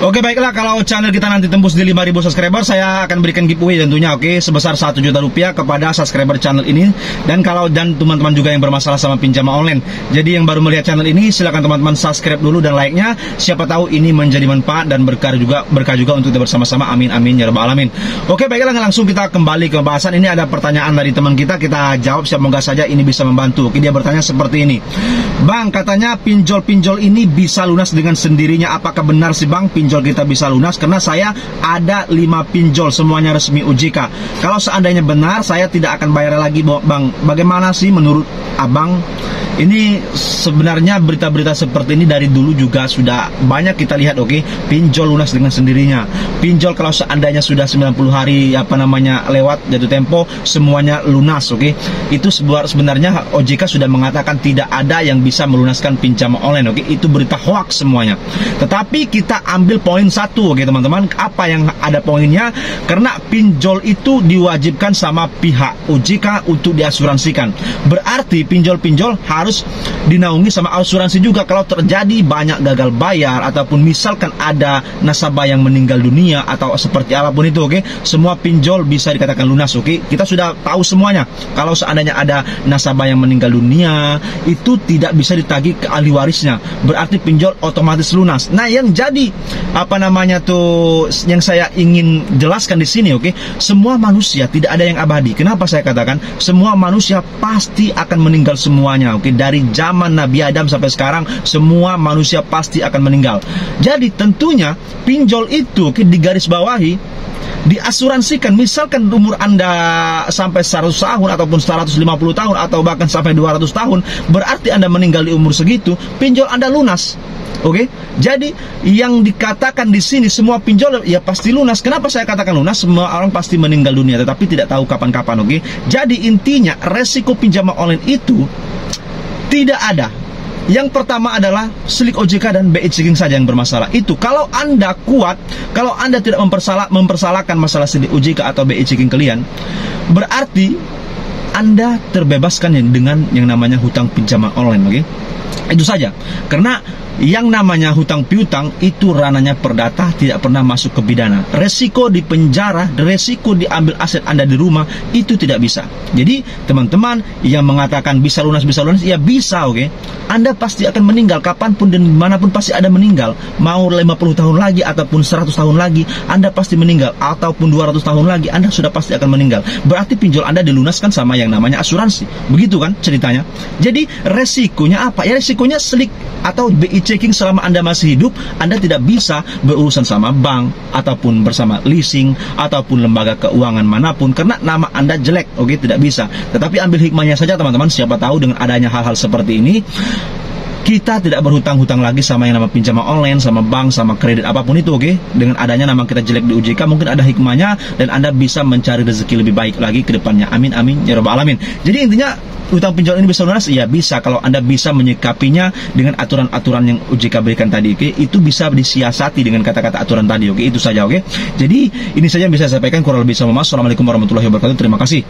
Oke, baiklah, kalau channel kita nanti tembus di 5.000 subscriber, saya akan berikan giveaway tentunya, oke, sebesar 1 juta rupiah kepada subscriber channel ini. Dan teman-teman juga yang bermasalah sama pinjaman online, jadi yang baru melihat channel ini, silakan teman-teman subscribe dulu dan like-nya. Siapa tahu ini menjadi manfaat dan berkah juga untuk kita bersama-sama. Amin amin ya rabbal alamin. Oke, baiklah, langsung kita kembali ke bahasan. Ini ada pertanyaan dari teman kita jawab, semoga saja ini bisa membantu. Oke, dia bertanya seperti ini. Bang, katanya pinjol-pinjol ini bisa lunas dengan sendirinya. Apakah benar sih Bang, pinjol kita bisa lunas? Karena saya ada 5 pinjol, semuanya resmi OJK. Kalau seandainya benar, saya tidak akan bayar lagi Bang. Bagaimana sih menurut Abang? Ini sebenarnya berita-berita seperti ini dari dulu juga sudah banyak kita lihat, oke. Pinjol lunas dengan sendirinya. Pinjol kalau seandainya sudah 90 hari lewat jatuh tempo, semuanya lunas, oke. Itu sebenarnya OJK sudah mengatakan tidak ada yang bisa melunaskan pinjaman online, oke. Itu berita hoax semuanya. Tetapi kita ambil poin satu, oke teman-teman. Apa yang ada poinnya? Karena pinjol itu diwajibkan sama pihak OJK untuk diasuransikan. Berarti pinjol-pinjol harus dinaungi sama asuransi juga. Kalau terjadi banyak gagal bayar ataupun misalkan ada nasabah yang meninggal dunia atau seperti apapun itu, oke, semua pinjol bisa dikatakan lunas, oke. Kita sudah tahu semuanya. Yang seandainya ada nasabah yang meninggal dunia, itu tidak bisa ditagih ke ahli warisnya. Berarti pinjol otomatis lunas. Nah, yang jadi yang saya ingin jelaskan di sini, oke, semua manusia tidak ada yang abadi. Kenapa saya katakan semua manusia pasti akan meninggal semuanya, oke. Dari zaman Nabi Adam sampai sekarang, semua manusia pasti akan meninggal. Jadi tentunya pinjol itu digarisbawahi, diasuransikan. Misalkan umur Anda sampai 100 tahun ataupun 150 tahun atau bahkan sampai 200 tahun, berarti Anda meninggal di umur segitu, pinjol Anda lunas. Oke, jadi yang dikatakan di sini semua pinjol ya pasti lunas. Kenapa saya katakan lunas? Semua orang pasti meninggal dunia, tetapi tidak tahu kapan-kapan, oke. Jadi intinya resiko pinjaman online itu tidak ada. Yang pertama adalah slik OJK dan BI checking saja yang bermasalah. Itu kalau Anda kuat, kalau Anda tidak mempersalahkan masalah slik OJK atau BI checking kalian, berarti Anda terbebaskan dengan yang namanya hutang pinjaman online, oke. Itu saja. Karena yang namanya hutang piutang itu ranahnya perdata, tidak pernah masuk ke pidana. Resiko di penjara, resiko diambil aset Anda di rumah, itu tidak bisa. Jadi teman-teman yang mengatakan bisa lunas, ya bisa, oke. Anda pasti akan meninggal kapanpun dan dimanapun, pasti ada meninggal. Mau 50 tahun lagi ataupun 100 tahun lagi, Anda pasti meninggal. Ataupun 200 tahun lagi, Anda sudah pasti akan meninggal. Berarti pinjol Anda dilunaskan sama yang namanya asuransi. Begitu kan ceritanya. Jadi resikonya apa? Ya resikonya slik atau BI checking selama Anda masih hidup. Anda tidak bisa berurusan sama bank ataupun bersama leasing ataupun lembaga keuangan manapun karena nama Anda jelek, oke, tidak bisa. Tetapi ambil hikmahnya saja teman-teman. Siapa tahu dengan adanya hal-hal seperti ini, kita tidak berhutang-hutang lagi sama yang nama pinjaman online, sama bank, sama kredit apapun itu, oke. Dengan adanya nama kita jelek di OJK, mungkin ada hikmahnya dan Anda bisa mencari rezeki lebih baik lagi ke depannya. Amin amin ya rabbal alamin. Jadi intinya hutang pinjol ini bisa lunas? Ya bisa, kalau Anda bisa menyikapinya dengan aturan-aturan yang OJK berikan tadi, oke. Itu bisa disiasati dengan kata-kata aturan tadi, oke. Itu saja, oke. Jadi ini saja yang bisa saya sampaikan, kurang lebih sama. Assalamualaikum warahmatullahi wabarakatuh. Terima kasih.